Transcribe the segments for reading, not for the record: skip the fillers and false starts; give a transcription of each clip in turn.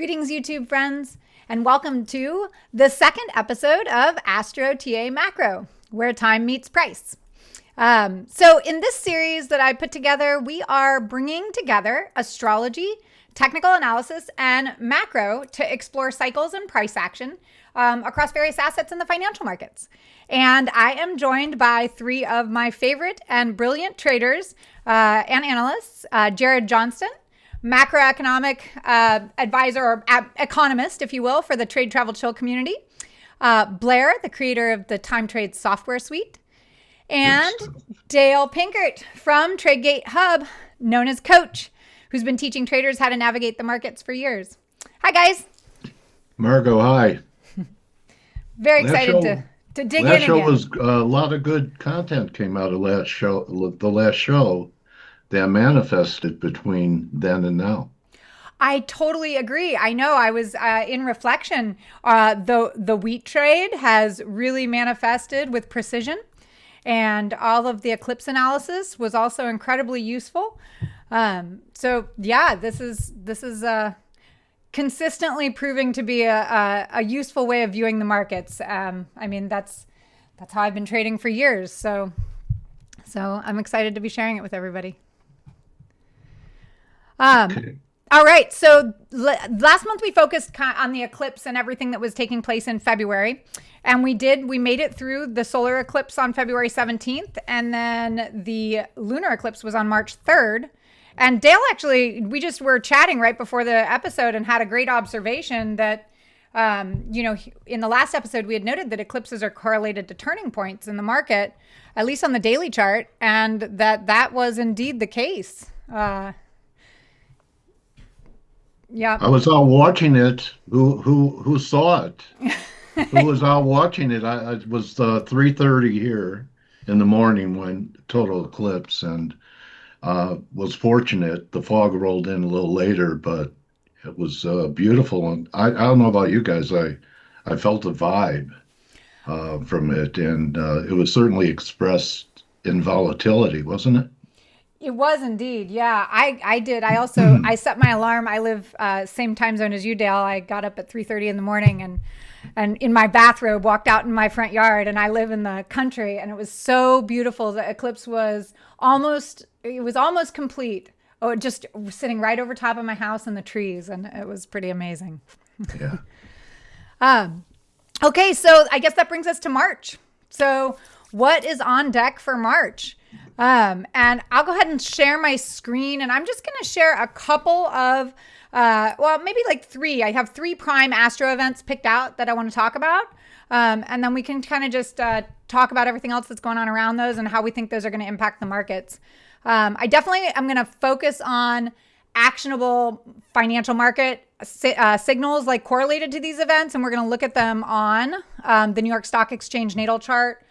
Greetings, YouTube friends, and welcome to the second episode of Astro-TA-Macro, where time meets price. So in this series that I put together, we are bringing together astrology, technical analysis, and macro to explore cycles and price action across various assets in the financial markets. And I am joined by three of my favorite and brilliant traders and analysts, Jarrid Johnston, macroeconomic advisor or economist, if you will, for the Trade Travel Chill community. Blair, the creator of the Time Trades software suite. And Dale Pinkert from TradeGateHub, known as Coach, who's been teaching traders how to navigate the markets for years. Hi, guys. Margo, hi. Very excited to dig in again. Last show was a lot of good content came out of the last show that manifested between then and now. I totally agree. I know I was in reflection. The wheat trade has really manifested with precision, and all of the eclipse analysis was also incredibly useful. So yeah, this is consistently proving to be a useful way of viewing the markets. I mean, that's how I've been trading for years. So I'm excited to be sharing it with everybody. Okay. All right. So last month we focused on the eclipse and everything that was taking place in February. And we made it through the solar eclipse on February 17th. And then the lunar eclipse was on March 3rd. And Dale, actually, we just were chatting right before the episode and had a great observation that, in the last episode, we had noted that eclipses are correlated to turning points in the market, at least on the daily chart. And that was indeed the case. Yeah, I was out watching it. Who saw it? Who was out watching it? It was 3:30 here in the morning when total eclipse, and was fortunate. The fog rolled in a little later, but it was beautiful. And I don't know about you guys. I felt a vibe from it, and it was certainly expressed in volatility, wasn't it? it was indeed. Yeah, I did. I also, I set my alarm. I live same time zone as you, Dale. I got up at 3:30 in the morning and in my bathrobe walked out in my front yard, and I live in the country, and it was so beautiful. The eclipse was almost complete. Oh, just sitting right over top of my house in the trees, and it was pretty amazing. Yeah. Okay, so I guess that brings us to March. So what is on deck for March? And I'll go ahead and share my screen, and I'm just going to share a couple of, maybe like three. I have 3 prime astro events picked out that I want to talk about. And then we can kind of just talk about everything else that's going on around those and how we think those are going to impact the markets. I definitely am going to focus on actionable financial market signals like correlated to these events. And we're going to look at them on the New York Stock Exchange natal chart.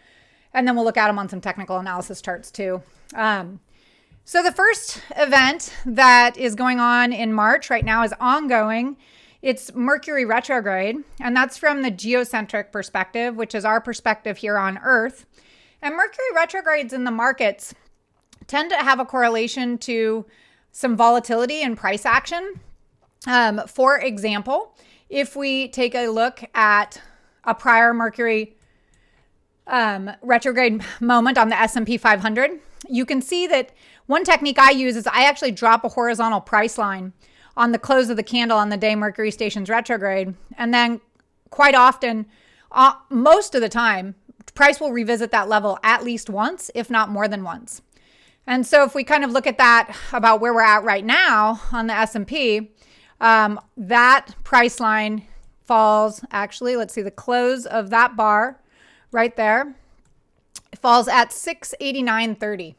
And then we'll look at them on some technical analysis charts too. So the first event that is going on in March right now is ongoing. It's Mercury Retrograde, and that's from the geocentric perspective, which is our perspective here on Earth. And Mercury retrogrades in the markets tend to have a correlation to some volatility and price action. For example, if we take a look at a prior Mercury retrograde moment on the S&P 500, you can see that one technique I use is I actually drop a horizontal price line on the close of the candle on the day Mercury stations retrograde. And then quite often, most of the time, price will revisit that level at least once, if not more than once. And so if we kind of look at that about where we're at right now on the S&P, that price line falls, actually, let's see, the close of that bar right there, it falls at 689.30.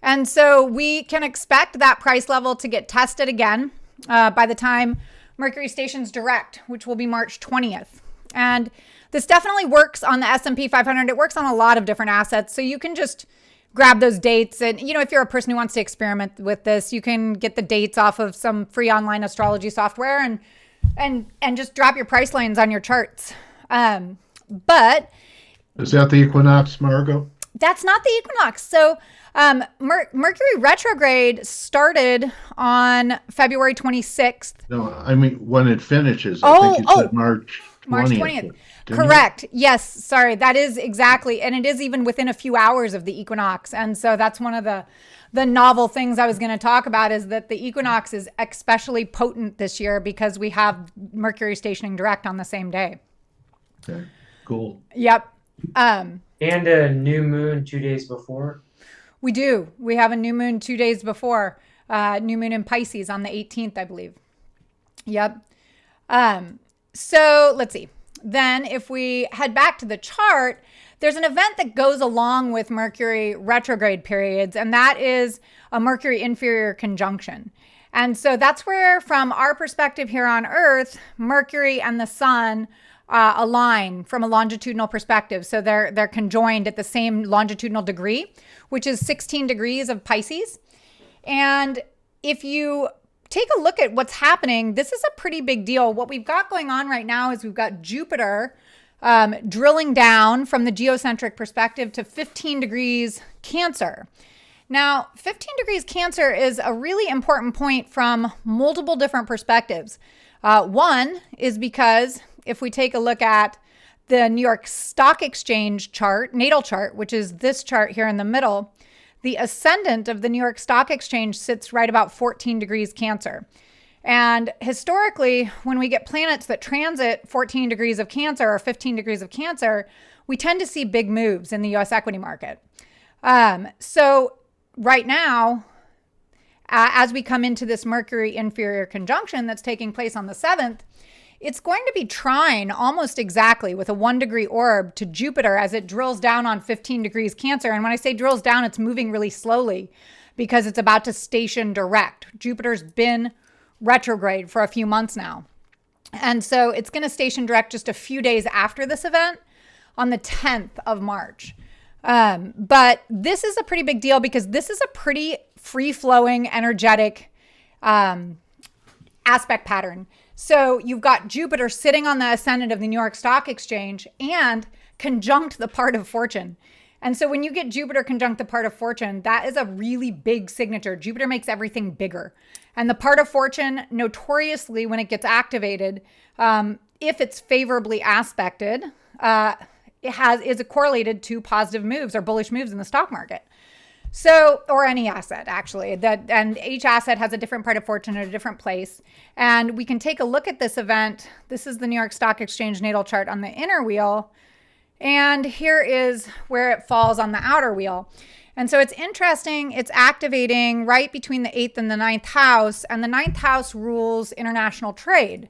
And so we can expect that price level to get tested again by the time Mercury stations direct, which will be March 20th. And this definitely works on the S&P 500. It works on a lot of different assets. So you can just grab those dates. And, if you're a person who wants to experiment with this, you can get the dates off of some free online astrology software and just drop your price lines on your charts. But is that the Equinox, Margo? That's not the equinox. So Mercury retrograde started on February 26th. No, I mean when it finishes. I think you said March March 20th. 20th. Correct. Yes. Sorry. That is exactly. And it is even within a few hours of the equinox. And so that's one of the novel things I was going to talk about, is that the equinox is especially potent this year because we have Mercury stationing direct on the same day. Okay, cool. Yep. And a new moon 2 days before. We do. We have a new moon 2 days before. New moon in Pisces on the 18th, I believe. Yep. So let's see. Then if we head back to the chart, there's an event that goes along with Mercury retrograde periods, and that is a Mercury Inferior Conjunction. And so that's where, from our perspective here on Earth, Mercury and the Sun align from a longitudinal perspective. So they're conjoined at the same longitudinal degree, which is 16 degrees of Pisces. And if you take a look at what's happening, this is a pretty big deal. What we've got going on right now is we've got Jupiter drilling down from the geocentric perspective to 15 degrees Cancer. Now, 15 degrees Cancer is a really important point from multiple different perspectives. One is because if we take a look at the New York Stock Exchange chart, natal chart, which is this chart here in the middle, the ascendant of the New York Stock Exchange sits right about 14 degrees Cancer. And historically, when we get planets that transit 14 degrees of Cancer or 15 degrees of Cancer, we tend to see big moves in the US equity market. So right now, as we come into this Mercury Inferior Conjunction that's taking place on the 7th, it's going to be trine almost exactly with a 1 degree orb to Jupiter as it drills down on 15 degrees Cancer. And when I say drills down, it's moving really slowly because it's about to station direct. Jupiter's been retrograde for a few months now. And so it's going to station direct just a few days after this event on the 10th of March. But this is a pretty big deal because this is a pretty free-flowing, energetic aspect pattern. So you've got Jupiter sitting on the ascendant of the New York Stock Exchange and conjunct the part of fortune. And so when you get Jupiter conjunct the part of fortune, that is a really big signature. Jupiter makes everything bigger. And the part of fortune, notoriously, when it gets activated, if it's favorably aspected, is correlated to positive moves or bullish moves in the stock market. So, or any asset actually, and each asset has a different part of fortune at a different place. And we can take a look at this event. This is the New York Stock Exchange natal chart on the inner wheel. And here is where it falls on the outer wheel. And so it's interesting. It's activating right between the 8th and the 9th house. And the 9th house rules international trade.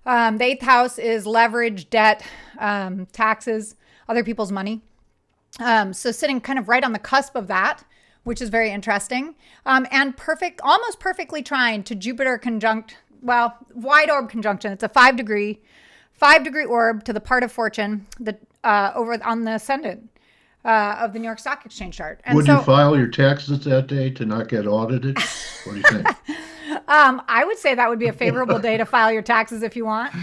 The 8th house is leverage, debt, taxes, other people's money. So sitting kind of right on the cusp of that, which is very interesting, and almost perfectly trying to Jupiter conjunct, well, wide orb conjunction. It's a 5 degree orb to the part of fortune that over on the ascendant of the New York Stock Exchange chart. And would you file your taxes that day to not get audited? What do you think? I would say that would be a favorable day to file your taxes if you want.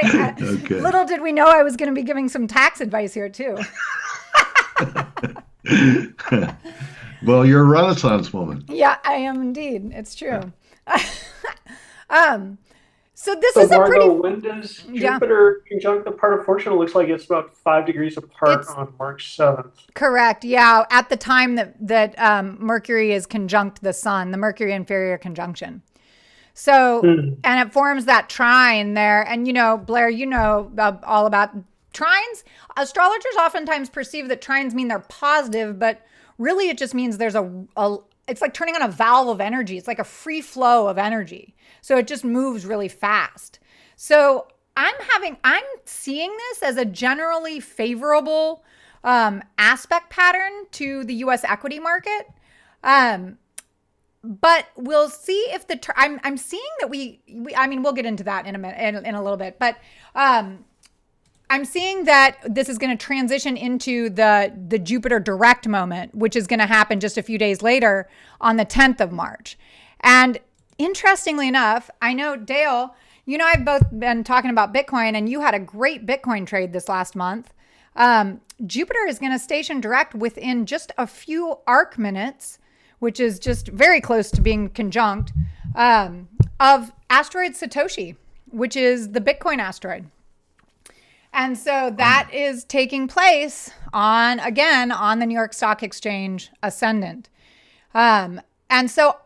Okay. Little did we know I was going to be giving some tax advice here too. Well, you're a Renaissance woman. Yeah, I am indeed. It's true. So this is Margo, a pretty. When does Jupiter conjunct the part of fortune? It looks like it's about 5 degrees apart on March 7th. Correct. Yeah, at the time that Mercury is conjunct the Sun, the Mercury Inferior Conjunction. So, and it forms that trine there. And Blair, all about trines. Astrologers oftentimes perceive that trines mean they're positive, but really it just means there's it's like turning on a valve of energy. It's like a free flow of energy. So it just moves really fast. So I'm seeing this as a generally favorable aspect pattern to the U.S. equity market. But we'll see if I'm seeing that we'll get into that in a minute, in a little bit, but I'm seeing that this is going to transition into the Jupiter direct moment, which is going to happen just a few days later on the 10th of March. And interestingly enough, I know, Dale, I've both been talking about Bitcoin, and you had a great Bitcoin trade this last month. Jupiter is going to station direct within just a few arc minutes, which is just very close to being conjunct, of asteroid Satoshi, which is the Bitcoin asteroid. And so that is taking place on the New York Stock Exchange ascendant. And so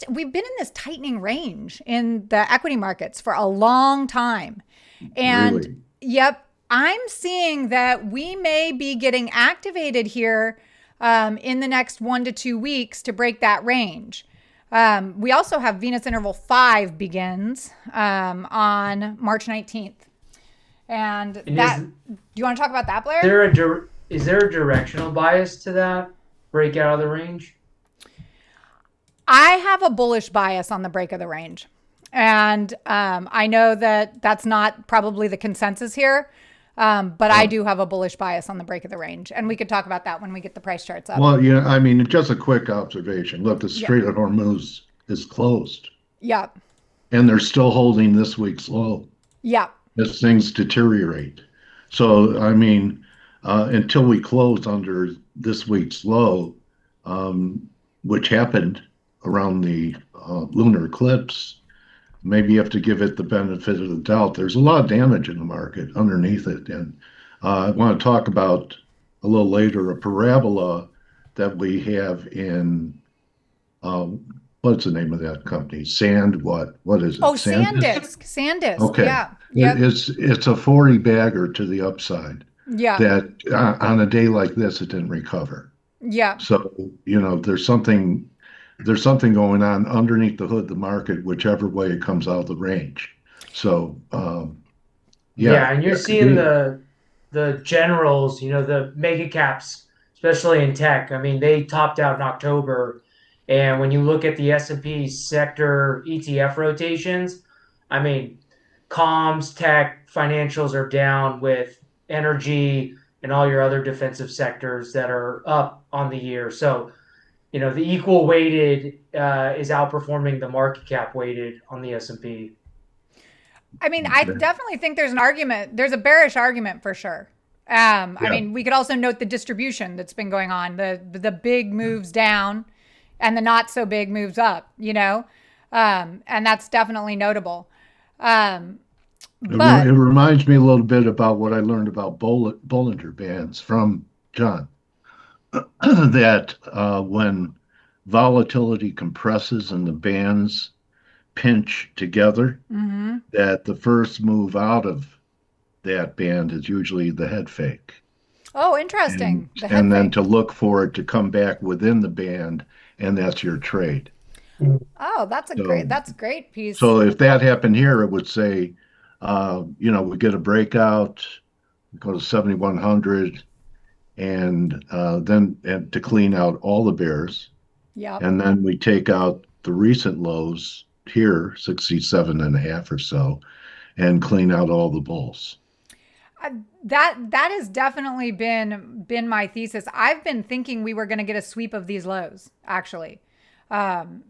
we've been in this tightening range in the equity markets for a long time. And Really? Yep, I'm seeing that we may be getting activated here in the next 1 to 2 weeks to break that range. We also have Venus interval 5 begins on March 19th. And do you want to talk about that, Blair? Is there a directional bias to that break out of the range? I have a bullish bias on the break of the range. And I know that that's not probably the consensus here, but I do have a bullish bias on the break of the range. And we could talk about that when we get the price charts up. Well, yeah, I mean, just a quick observation. Look, the Strait of Hormuz is closed. Yep. And they're still holding this week's low. Yep. As things deteriorate. So, I mean, until we close under this week's low, which happened around the lunar eclipse, maybe you have to give it the benefit of the doubt. There's a lot of damage in the market underneath it. And I want to talk about a little later a parabola that we have in, what's the name of that company? What is it? Oh, SanDisk. SanDisk. Okay. Yeah. Yep. It's a 40 bagger to the upside. Yeah. That on a day like this, it didn't recover. Yeah. So, there's something going on underneath the hood of the market, whichever way it comes out of the range. So, yeah, and you're seeing the generals, the mega caps, especially in tech. I mean, they topped out in October, and when you look at the S&P sector ETF rotations, I mean, comms, tech, financials are down, with energy and all your other defensive sectors that are up on the year. So, the equal weighted is outperforming the market cap weighted on the S&P. I mean, I definitely think there's an argument. There's a bearish argument for sure. I mean, we could also note the distribution that's been going on, the big moves down and the not so big moves up, and that's definitely notable. But it reminds me a little bit about what I learned about Bollinger Bands from John. That when volatility compresses and the bands pinch together, that the first move out of that band is usually the head fake. Oh, interesting. And then to look for it to come back within the band, and that's your trade. Oh, that's a great piece. So if that happened here, it would say, we get a breakout, go to 7,100, and then to clean out all the bears. Yeah. And then we take out the recent lows here, 67.5 or so, and clean out all the bulls. That has definitely been my thesis. I've been thinking we were going to get a sweep of these lows, actually.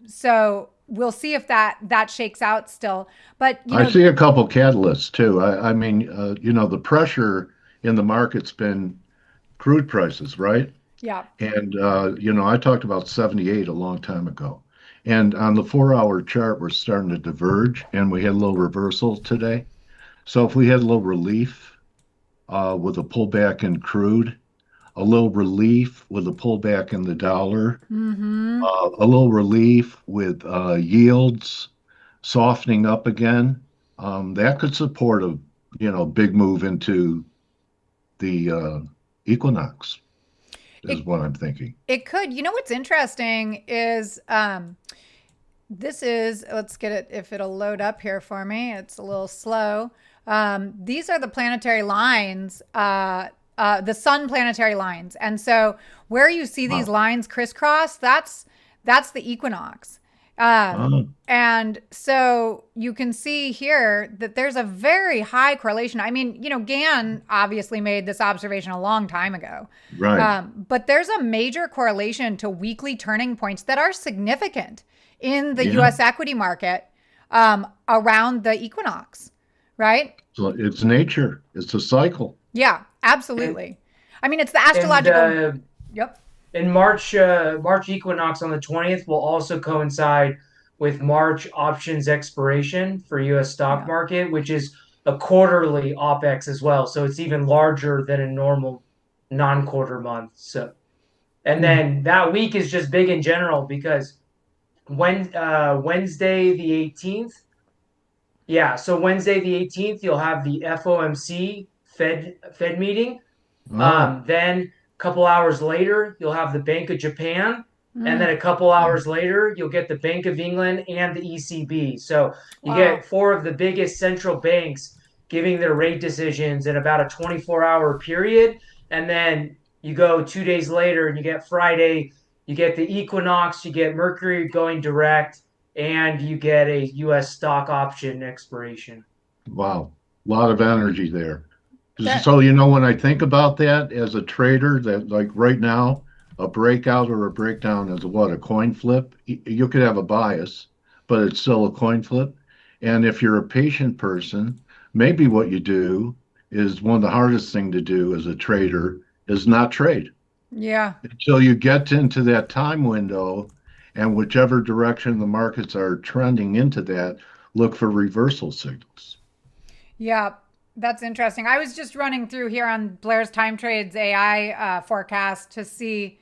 So we'll see if that shakes out still. But I see a couple catalysts too. I mean, the pressure in the market's been crude prices, right? Yeah. And I talked about 78 a long time ago. And on the 4-hour chart, we're starting to diverge, and we had a little reversal today. So if we had a little relief with a pullback in crude, a little relief with a pullback in the dollar, a little relief with yields softening up again, that could support a big move into the equinox. Is what I'm thinking. It could. What's interesting is let's get it, if it'll load up here for me. It's a little slow. These are the planetary lines, the sun planetary lines. And so where you see these lines crisscross, that's the equinox. And so you can see here that there's a very high correlation. I mean, Gann obviously made this observation a long time ago. Right. But there's a major correlation to weekly turning points that are significant in the U.S. equity market around the equinox, right? So it's nature. It's a cycle. Yeah, absolutely. I mean, it's the astrological. Yep. And March equinox on the 20th will also coincide with March options expiration for U.S. stock market, which is a quarterly OPEX as well. So it's even larger than a normal non-quarter month. So, and then that week is just big in general because Wednesday the 18th. Yeah, so Wednesday the 18th, you'll have the FOMC Fed meeting. Then a couple hours later, you'll have the Bank of Japan. And then a couple hours later, you'll get the Bank of England and the ECB. So you get 4 of the biggest central banks giving their rate decisions in about a 24-hour period. And then you go 2 days later and you get Friday, you get the equinox, you get Mercury going direct, and you get a U.S. stock option expiration. Wow. A lot of energy there. So, when I think about that as a trader, that like right now, a breakout or a breakdown is a coin flip. You could have a bias, but it's still a coin flip. And if you're a patient person, maybe what you do is one of the hardest thing to do as a trader is not trade. Yeah. Until you get into that time window, and whichever direction the markets are trending into that, look for reversal signals. Yeah. That's interesting. I was just running through here on Blair's Time Trades AI forecast to see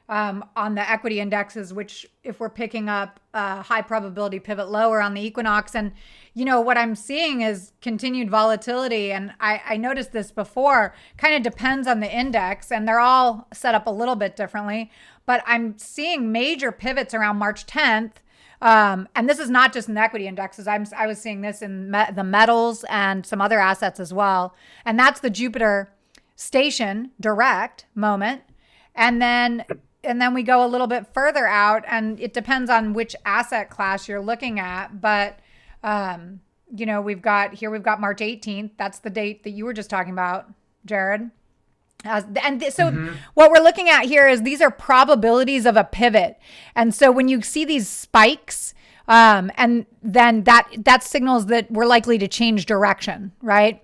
on the equity indexes, which if we're picking up high probability pivot lower on the equinox. And, what I'm seeing is continued volatility. And I noticed this before, kind of depends on the index, and they're all set up a little bit differently. But I'm seeing major pivots around March 10th. And this is not just in the equity indexes. I was seeing this in the metals and some other assets as well. And that's the Jupiter station direct moment. And then we go a little bit further out, and it depends on which asset class you're looking at. But, we've got March 18th. That's the date that you were just talking about, Jarrid. What we're looking at here is these are probabilities of a pivot. And so when you see these spikes, and then that signals that we're likely to change direction, right?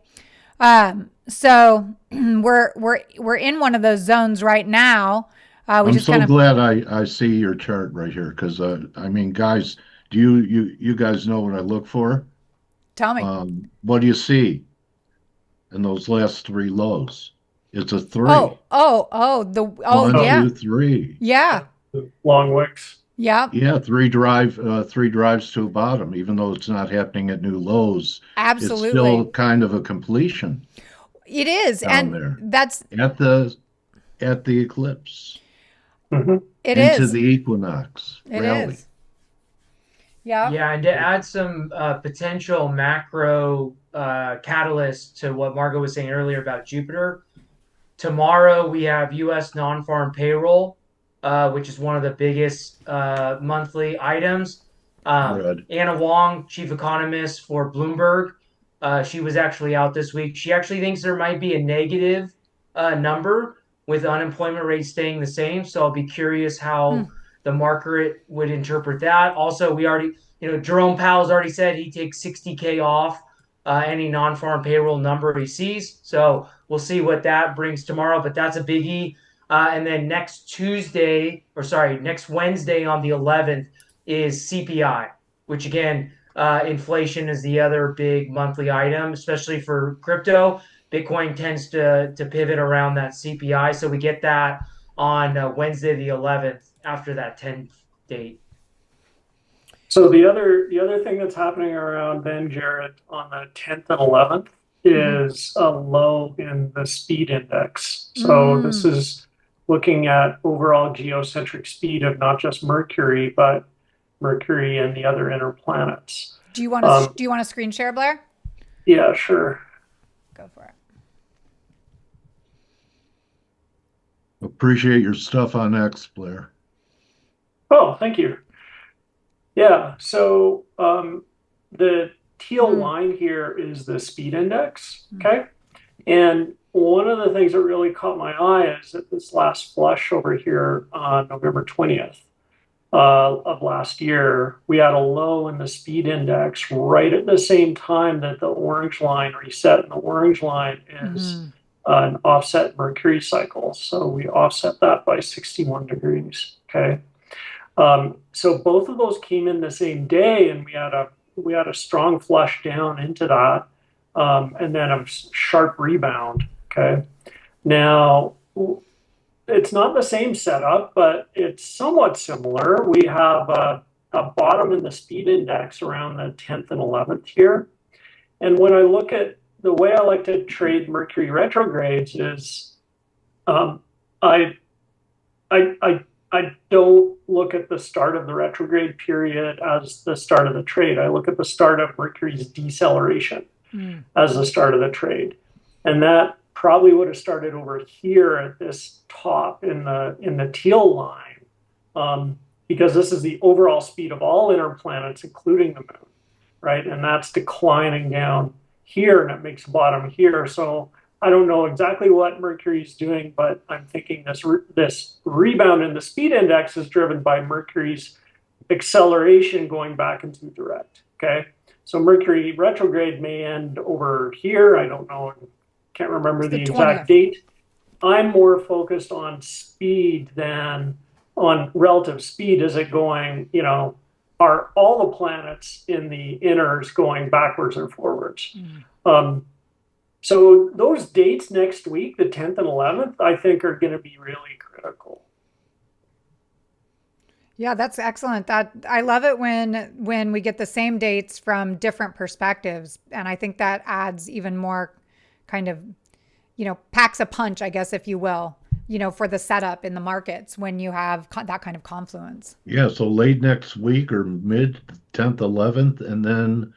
So we're in one of those zones right now. I'm so glad I see your chart right here because guys, do you guys know what I look for? Tell me. What do you see in those last 3 lows? It's a 3. One, yeah. 2, 3. Yeah. Long wicks. Yeah. Yeah, 3 drives to a bottom, even though it's not happening at new lows. Absolutely. It's still kind of a completion. It is. And there. That's at the eclipse. Mm-hmm. Into the equinox. It rally. is. Yeah. Yeah, and to add some potential macro catalyst to what Margot was saying earlier about Jupiter, tomorrow we have U.S. non-farm payroll, which is one of the biggest monthly items. Anna Wong, chief economist for Bloomberg, she was actually out this week. She actually thinks there might be a negative number with unemployment rate staying the same. So I'll be curious how the market would interpret that. Also, we already, Jerome Powell's already said he takes 60K off any non-farm payroll number he sees. So we'll see what that brings tomorrow, but that's a biggie. And then next Wednesday on the 11th is CPI, which again, inflation is the other big monthly item, especially for crypto. Bitcoin tends to pivot around that CPI. So we get that on Wednesday, the 11th after that 10th date. So the other thing that's happening around then, Jarrid, on the 10th and 11th is a low in the speed index. So this is looking at overall geocentric speed of not just Mercury, but Mercury and the other inner planets. Do you want to screen share, Blair? Yeah, sure. Go for it. Appreciate your stuff on X, Blair. Oh, thank you. Yeah, so the teal line here is the speed index, okay? And one of the things that really caught my eye is that this last flush over here on November 20th of last year, we had a low in the speed index right at the same time that the orange line reset. And the orange line is an offset Mercury cycle. So we offset that by 61 degrees. Okay. So both of those came in the same day, and we had a strong flush down into that, and then a sharp rebound. Okay. Now, it's not the same setup, but it's somewhat similar. We have a bottom in the speed index around the 10th and 11th here. And when I look at the way I like to trade Mercury retrogrades is I don't look at the start of the retrograde period as the start of the trade. I look at the start of Mercury's deceleration as the start of the trade. And that probably would have started over here at this top in the teal line, because this is the overall speed of all inner planets, including the moon, right? And that's declining down here, and it makes a bottom here. So I don't know exactly what Mercury's doing, but I'm thinking this rebound in the speed index is driven by Mercury's acceleration going back into direct. Okay, so Mercury retrograde may end over here. I don't know. Can't remember the exact date. I'm more focused on speed than on relative speed. Is it going, are all the planets in the inners going backwards or forwards? So those dates next week, the 10th and 11th, I think are going to be really critical. Yeah, that's excellent. I love it when we get the same dates from different perspectives. And I think that adds even more kind of, packs a punch, I guess, if you will, for the setup in the markets when you have that kind of confluence. Yeah, so late next week or mid 10th, 11th, and then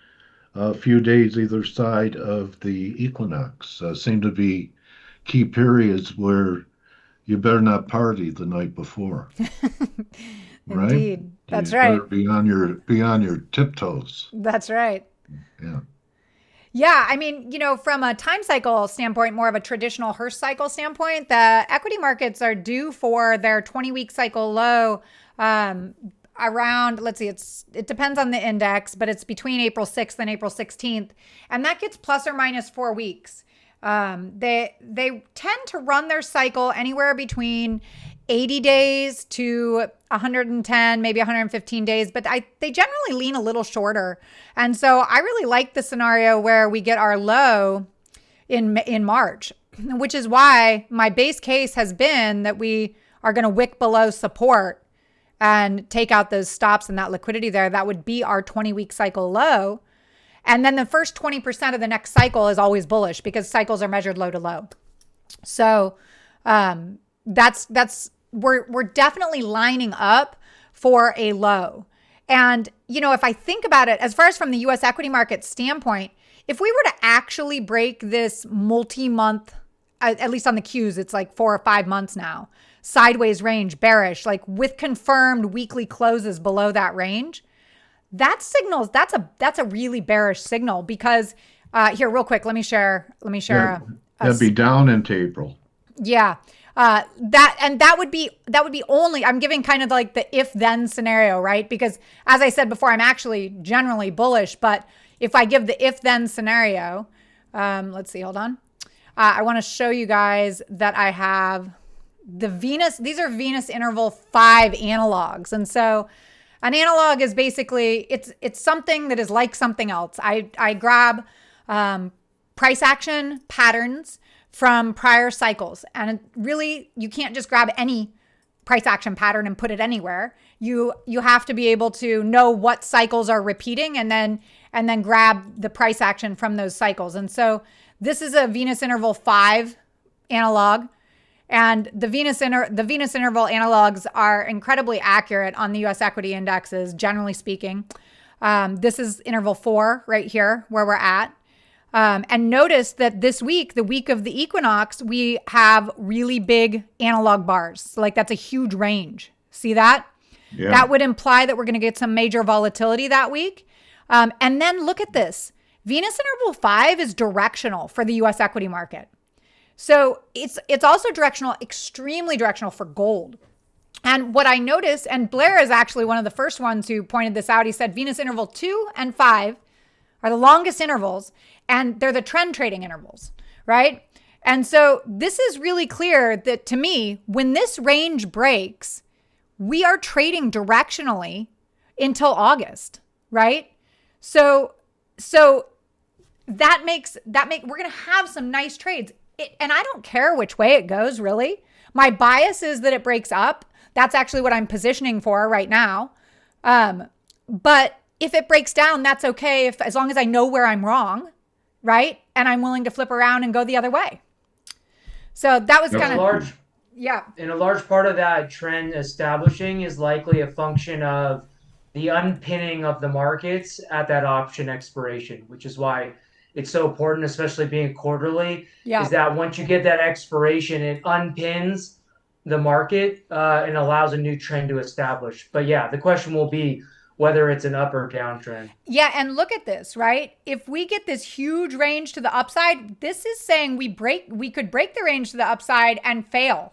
a few days either side of the equinox seem to be key periods where you better not party the night before. Right? Indeed. That's you right. Better be on your tiptoes. That's right. Yeah. Yeah, I mean, from a time cycle standpoint, more of a traditional Hearst cycle standpoint, the equity markets are due for their 20-week cycle low around, let's see, it depends on the index, but it's between April 6th and April 16th. And that gets plus or minus 4 weeks. They tend to run their cycle anywhere between 80 days to 110, maybe 115 days, but they generally lean a little shorter. And so I really like the scenario where we get our low in March, which is why my base case has been that we are going to wick below support and take out those stops and that liquidity there. That would be our 20-week cycle low. And then the first 20% of the next cycle is always bullish because cycles are measured low to low. So we're definitely lining up for a low. And, if I think about it, as far as from the US equity market standpoint, if we were to actually break this multi-month, at least on the Qs, it's like 4 or 5 months now, sideways range, bearish, like with confirmed weekly closes below that range, that signals, that's a really bearish signal because here, real quick, let me share. That'd be down into April. Yeah. That would be only, I'm giving kind of like the if then scenario, right? Because as I said before, I'm actually generally bullish, but if I give the if then scenario, let's see, hold on. I want to show you guys that I have the Venus, these are Venus interval 5 analogs. And so an analog is basically, it's something that is like something else. I grab price action patterns from prior cycles. And really, you can't just grab any price action pattern and put it anywhere. You have to be able to know what cycles are repeating and then grab the price action from those cycles. And so this is a Venus interval 5 analog. And the Venus interval analogs are incredibly accurate on the US equity indexes, generally speaking. This is interval 4 right here where we're at. And notice that this week, the week of the equinox, we have really big analog bars. Like that's a huge range. See that? Yeah. That would imply that we're going to get some major volatility that week. And then look at this. Venus interval 5 is directional for the US equity market. So it's also directional, extremely directional for gold. And what I noticed, and Blair is actually one of the first ones who pointed this out, he said Venus interval 2 and 5 are the longest intervals, and they're the trend trading intervals, right? And so this is really clear that to me, when this range breaks, we are trading directionally until August, right? So that makes we're going to have some nice trades. And I don't care which way it goes, really. My bias is that it breaks up. That's actually what I'm positioning for right now. But if it breaks down, that's okay, as long as I know where I'm wrong, right? And I'm willing to flip around and go the other way. So that was kind of yeah. And a large part of that trend establishing is likely a function of the unpinning of the markets at that option expiration, which is why it's so important, especially being quarterly, is that once you get that expiration, it unpins the market and allows a new trend to establish. But yeah, the question will be whether it's an up or downtrend. Yeah, and look at this, right? If we get this huge range to the upside, this is saying we could break the range to the upside and fail.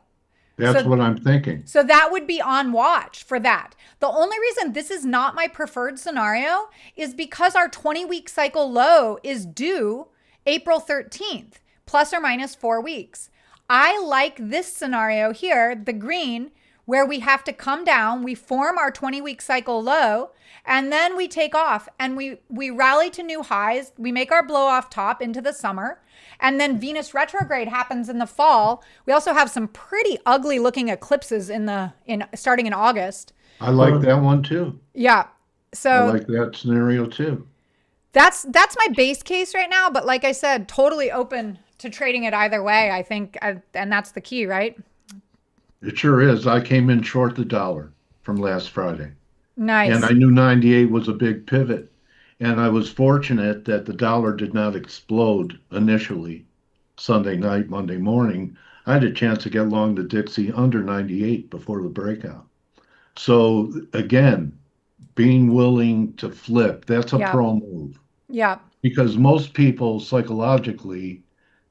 That's what I'm thinking. So that would be on watch for that. The only reason this is not my preferred scenario is because our 20-week cycle low is due April 13th, plus or minus 4 weeks. I like this scenario here, the green, where we have to come down, we form our 20-week cycle low, and then we take off and we rally to new highs. We make our blow off top into the summer, and then Venus retrograde happens in the fall. We also have some pretty ugly looking eclipses starting in August. I like that one too. Yeah. So I like that scenario too. That's my base case right now, but like I said, totally open to trading it either way, I think, and that's the key, right? It sure is. I came in short the dollar from last Friday. Nice. And I knew 98 was a big pivot. And I was fortunate that the dollar did not explode initially Sunday night, Monday morning. I had a chance to get long the Dixie under 98 before the breakout. So again, being willing to flip, that's a pro move. Yeah. Because most people psychologically,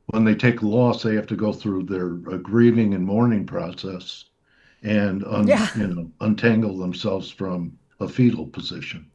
when they take a loss, they have to go through their grieving and mourning process and untangle themselves from a fetal position.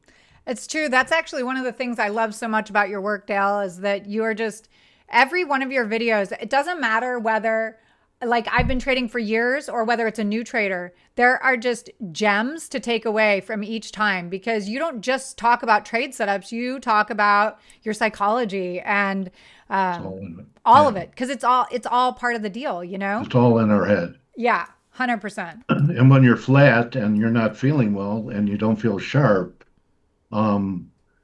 It's true. That's actually one of the things I love so much about your work, Dale, is that you're just, every one of your videos, it doesn't matter whether, like I've been trading for years or whether it's a new trader, there are just gems to take away from each time, because you don't just talk about trade setups, you talk about your psychology and all of it, because it's all part of the deal, you know? It's all in our head. Yeah, 100%. And when you're flat and you're not feeling well and you don't feel sharp,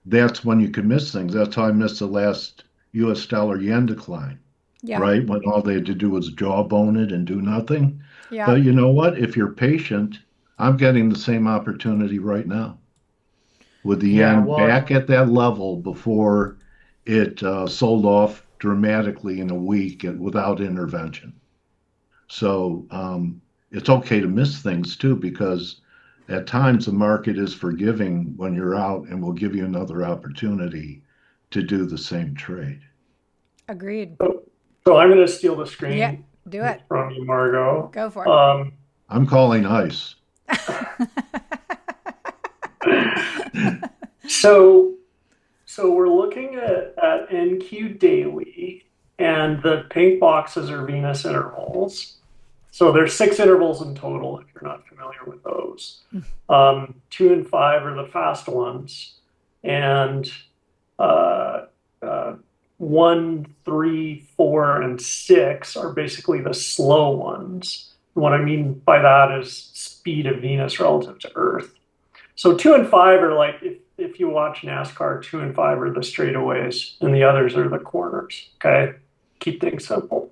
that's when you can miss things. That's how I missed the last U.S. dollar yen decline, right? When all they had to do was jawbone it and do nothing. Yeah. But you know what? If you're patient, I'm getting the same opportunity right now with the yen back at that level before it sold off dramatically in a week without intervention. So it's okay to miss things too, because at times the market is forgiving when you're out and will give you another opportunity to do the same trade. Agreed. So I'm going to steal the screen. Yeah, do it. From you, Margot. Go for it. I'm calling ice. So we're looking at NQ daily, and the pink boxes are Venus intervals. So there's 6 intervals in total, if you're not familiar with those. 2 and 5 are the fast ones, and 1, 3, 4, and 6 are basically the slow ones. And what I mean by that is speed of Venus relative to Earth. So 2 and 5 are like, if you watch NASCAR, 2 and 5 are the straightaways, and the others are the corners, okay? Keep things simple.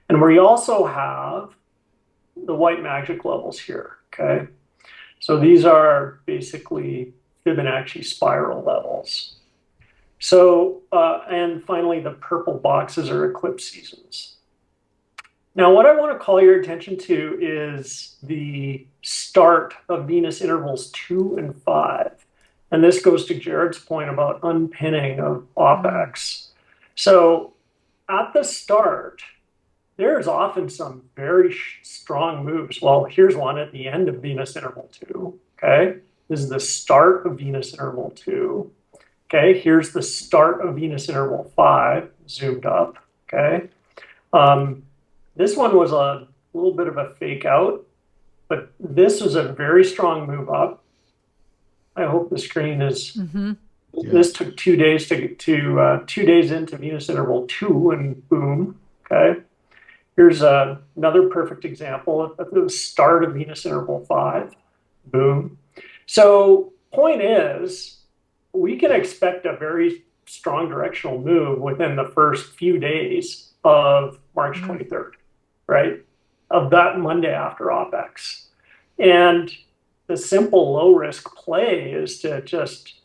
And we also have the white magic levels here, okay? So these are basically Fibonacci spiral levels. So, and finally, the purple boxes are eclipse seasons. Now, what I want to call your attention to is the start of Venus intervals 2 and 5. And this goes to Jarrid's point about unpinning of Opex. So at the start, there's often some very strong moves. Well, here's one at the end of Venus interval 2, okay? This is the start of Venus interval 2. Okay, here's the start of Venus interval 5, zoomed up, okay? This one was a little bit of a fake out, but this was a very strong move up. I hope the screen is. This took 2 days to 2 days into Venus interval 2, and boom. Okay. Here's another perfect example at the start of Venus interval 5. Boom. So point is, we can expect a very strong directional move within the first few days of March 23rd, right? Of that Monday after OPEX. And the simple low risk play is to just,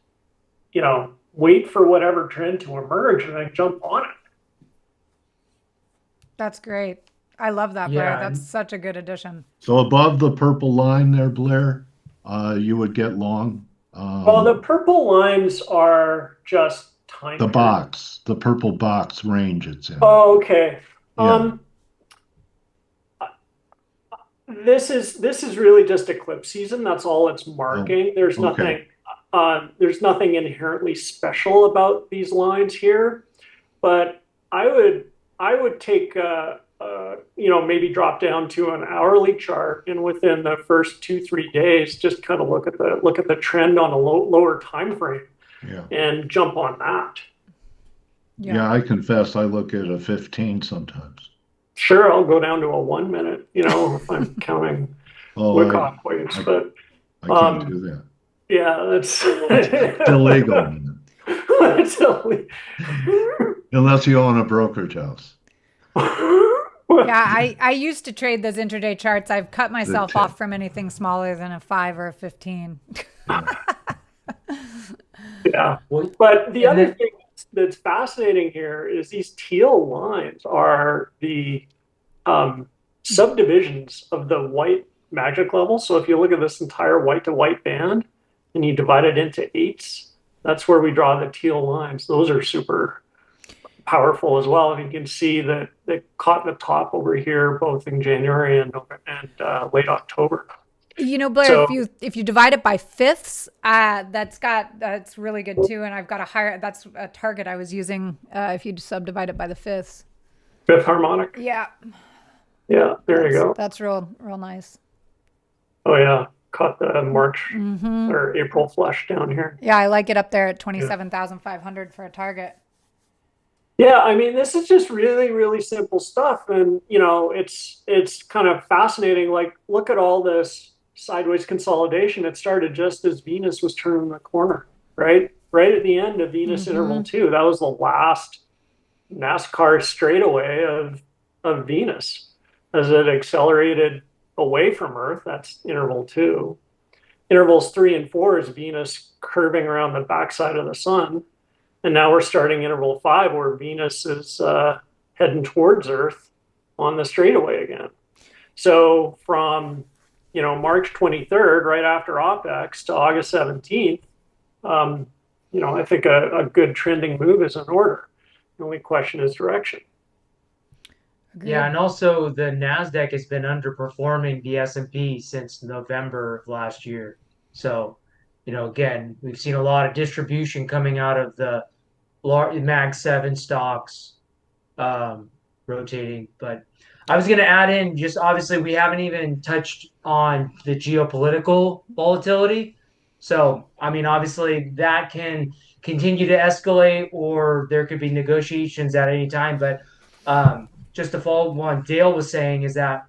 wait for whatever trend to emerge and then jump on it. That's great. I love that, Blair. That's such a good addition. So above the purple line there, Blair, you would get long. Well, the purple lines are just time. The purple box range it's in. Oh, okay. Yeah. This is really just eclipse season. That's all it's marking. There's nothing. There's nothing inherently special about these lines here, but I would take maybe drop down to an hourly chart, and within the first 2-3 days, just kind of look at the trend on a lower time frame, and jump on that. Yeah, I confess I look at a 15 sometimes. Sure, I'll go down to a 1 minute, if I'm counting Wyckoff waves, but I can't do that. Yeah, that's it's illegal. It's illegal. Unless you own a brokerage house. Yeah, I used to trade those intraday charts. I've cut myself off from anything smaller than a 5 or a 15. Yeah, but the other thing that's fascinating here is these teal lines are the subdivisions of the white magic level. So if you look at this entire white to white band and you divide it into 8s, that's where we draw the teal lines. Those are super powerful as well. And you can see that they caught the top over here, both in January and late October. Blair, so, if you divide it by fifths, that's really good too. And I've got that's a target I was using. If you subdivide it by the fifths. Fifth harmonic. Yeah. Yeah. There you go. That's real nice. Oh yeah. Caught the March or April flush down here. Yeah. I like it up there at 27,500 for a target. Yeah. I mean, this is just really, really simple stuff. And, it's kind of fascinating. Like, look at all this sideways consolidation. It started just as Venus was turning the corner, right? Right at the end of Venus interval 2. That was the last NASCAR straightaway of Venus as it accelerated away from Earth. That's interval 2. Intervals 3 and 4 is Venus curving around the backside of the sun. And now we're starting interval 5 where Venus is heading towards Earth on the straightaway again. So from March 23rd, right after OPEX, to August 17th, I think a good trending move is in order. The only question is direction. Agreed. Yeah, and also the NASDAQ has been underperforming the S&P since November of last year. So, again, we've seen a lot of distribution coming out of the Mag 7 stocks rotating. But I was going to add in, just obviously we haven't even touched on the geopolitical volatility. So, I mean, obviously that can continue to escalate, or there could be negotiations at any time. But just to follow what Dale was saying is that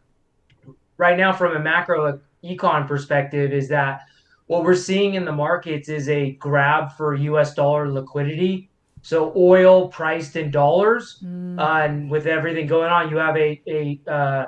right now from a macro econ perspective is that what we're seeing in the markets is a grab for US dollar liquidity. So oil priced in dollars, and with everything going on, you have a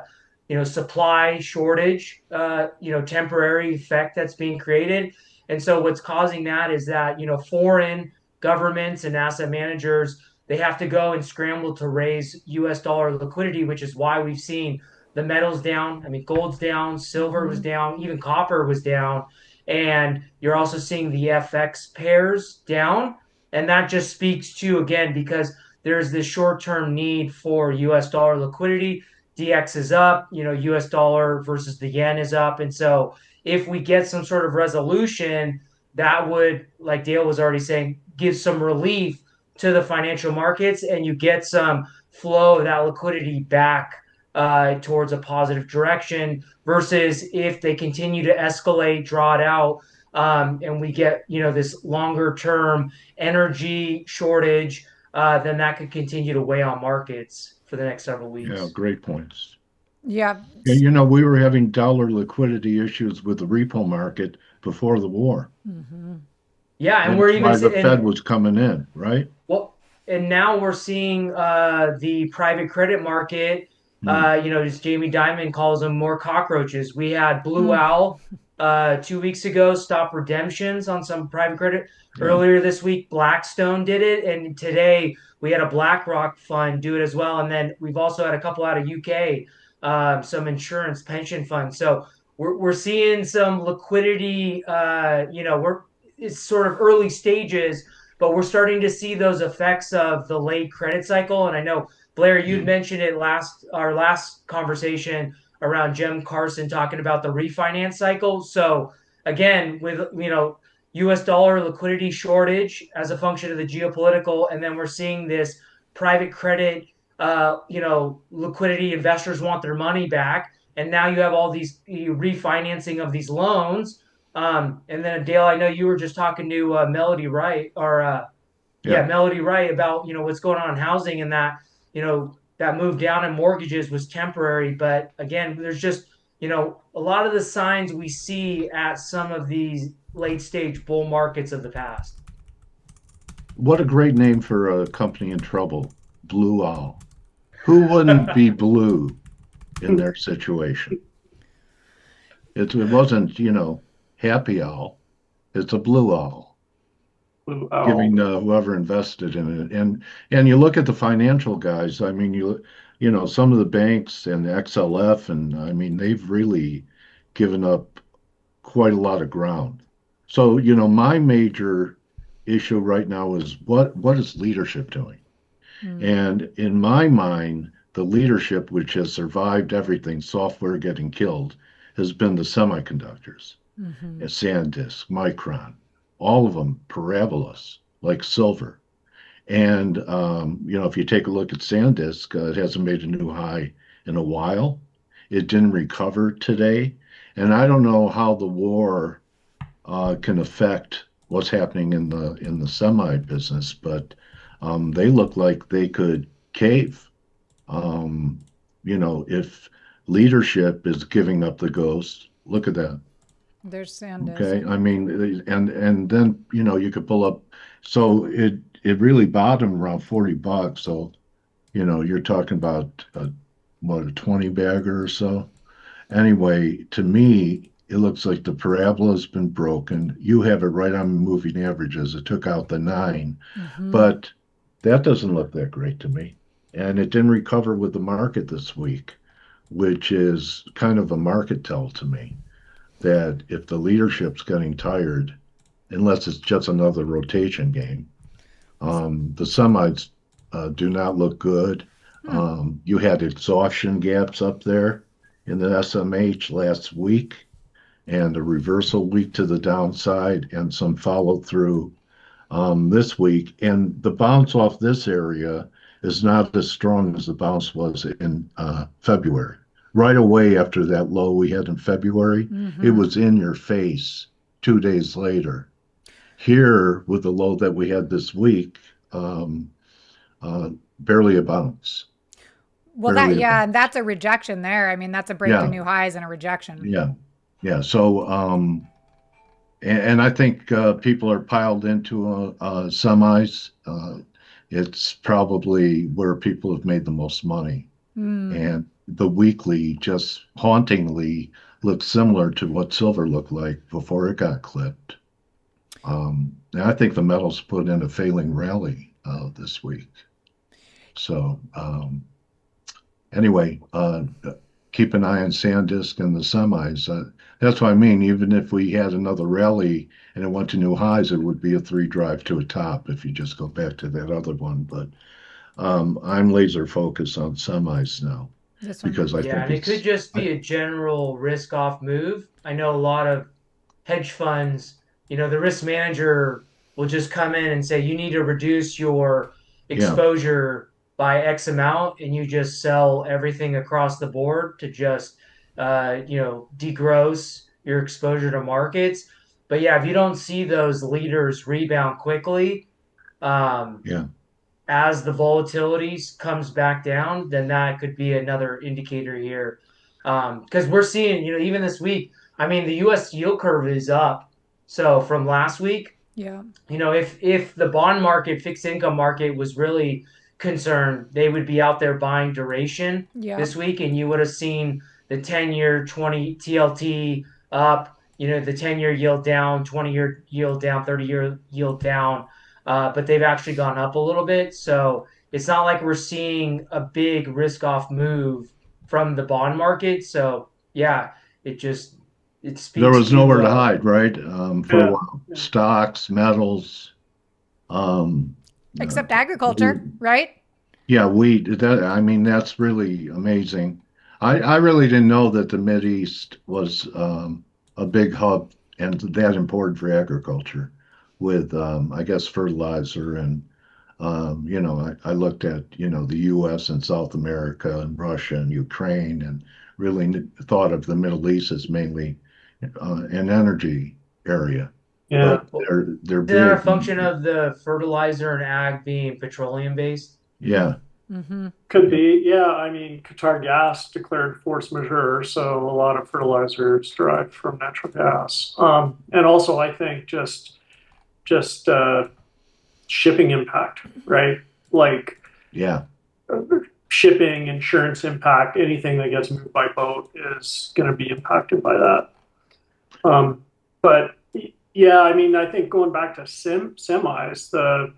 supply shortage, temporary effect that's being created. And so what's causing that is that, foreign governments and asset managers, they have to go and scramble to raise US dollar liquidity, which is why we've seen the metals down. I mean, gold's down, silver was down, even copper was down. And you're also seeing the FX pairs down. And that just speaks to, again, because there's this short-term need for US dollar liquidity. DX is up, US dollar versus the yen is up. And so if we get some sort of resolution, that would, like Dale was already saying, give some relief to the financial markets, and you get some flow that liquidity back towards a positive direction, versus if they continue to escalate, draw it out, and we get this longer term energy shortage, then that could continue to weigh on markets for the next several Yeah, weeks. great points. Yeah. Yeah, we were having dollar liquidity issues with the repo market before the war. Yeah, and we're That's even why the Fed was coming in, right? well, and now we're seeing the private credit market. Hmm. As Jamie Dimon calls them, more cockroaches. We had Blue Owl 2 weeks ago stop redemptions on some private credit. Yeah. Earlier this week, Blackstone did it, and today we had a BlackRock fund do it as well. And then we've also had a couple out of UK, some insurance pension funds. So we're seeing some liquidity. It's sort of early stages, but we're starting to see those effects of the late credit cycle. And I know, Blair, you'd mentioned it our last conversation around Jim Carson talking about the refinance cycle. So again, with US dollar liquidity shortage as a function of the geopolitical, and then we're seeing this private credit liquidity, investors want their money back, and now you have all these refinancing of these loans. And then Dale, I know you were just talking to Melody Wright, or Yeah. Melody Wright, about what's going on in housing, and that that move down in mortgages was temporary. But again, there's just a lot of the signs we see at some of these late stage bull markets of the past. What a great name for a company in trouble, Blue Owl. Who wouldn't be blue in their situation? It wasn't, Happy Owl. It's a Blue Owl. Blue Owl. Giving whoever invested in it. And you look at the financial guys, I mean, some of the banks and the XLF, and I mean, they've really given up quite a lot of ground. So, my major issue right now is what is leadership doing? And in my mind, the leadership which has survived everything, software getting killed, has been the semiconductors, SanDisk, Micron, all of them parabolas like silver. And if you take a look at SanDisk, it hasn't made a new high in a while. It didn't recover today, and I don't know how the war can affect what's happening in the semi business, but they look like they could cave. If leadership is giving up the ghost, look at that. There's SanDisk. Okay, I mean, and then you could pull up. So it really bottomed around $40. So you're talking about a 20 bagger or so. Anyway, to me, it looks like the parabola has been broken. You have it right on moving averages. It took out the 9, but that doesn't look that great to me. And it didn't recover with the market this week, which is kind of a market tell to me that if the leadership's getting tired, unless it's just another rotation game, the semis do not look good. You had exhaustion gaps up there in the SMH last week, and a reversal week to the downside, and some follow through this week. And the bounce off this area is not as strong as the bounce was in February. Right away after that low we had in February, it was in your face 2 days later. Here, with the low that we had this week, barely a bounce. Well, and that's a rejection there. I mean, that's a break to new highs and a rejection. Yeah. So, and I think people are piled into semis. It's probably where people have made the most money. And the weekly just hauntingly looks similar to what silver looked like before it got clipped. And I think the metals put in a failing rally this week. So anyway, keep an eye on SanDisk and the semis. That's what I mean. Even if we had another rally and it went to new highs, it would be a 3 drive to a top if you just go back to that other one. But I'm laser focused on semis now because I think and it could just be a general risk off move. I know a lot of hedge funds, the risk manager will just come in and say, you need to reduce your exposure by X amount and you just sell everything across the board to just, degross your exposure to markets. But yeah, if you don't see those leaders rebound quickly, um, Yeah. as the volatility comes back down, then that could be another indicator here. Because we're seeing, even this week, I mean, the U.S. yield curve is up. So from last week, Yeah. if the bond market, fixed income market was really concerned, they would be out there buying duration Yeah. this week, and you would have seen the 10-year 20 TLT up, the 10-year yield down, 20-year yield down, 30-year yield down. But they've actually gone up a little bit. So it's not like we're seeing a big risk off move from the bond market. So yeah, it There speaks was to nowhere to hide, right? For a Yeah. while. Stocks, metals, um, Except agriculture, right? yeah, wheat. I mean, that's really amazing. I really didn't know that the East was a big hub and that important for agriculture with, I guess, fertilizer and, I looked at, the U.S. and South America and Russia and Ukraine and really thought of the Middle East as mainly an energy area. Yeah. But they're Is that a big. function of the fertilizer and ag being petroleum based? Yeah. Mm-hmm. Could be. Yeah. I mean, Qatar Gas declared force majeure, so a lot of fertilizer is derived from natural gas. And also, I think just shipping impact, right? Like Yeah. shipping, insurance impact, anything that gets moved by boat is going to be impacted by that. But yeah, I mean, I think going back to semis,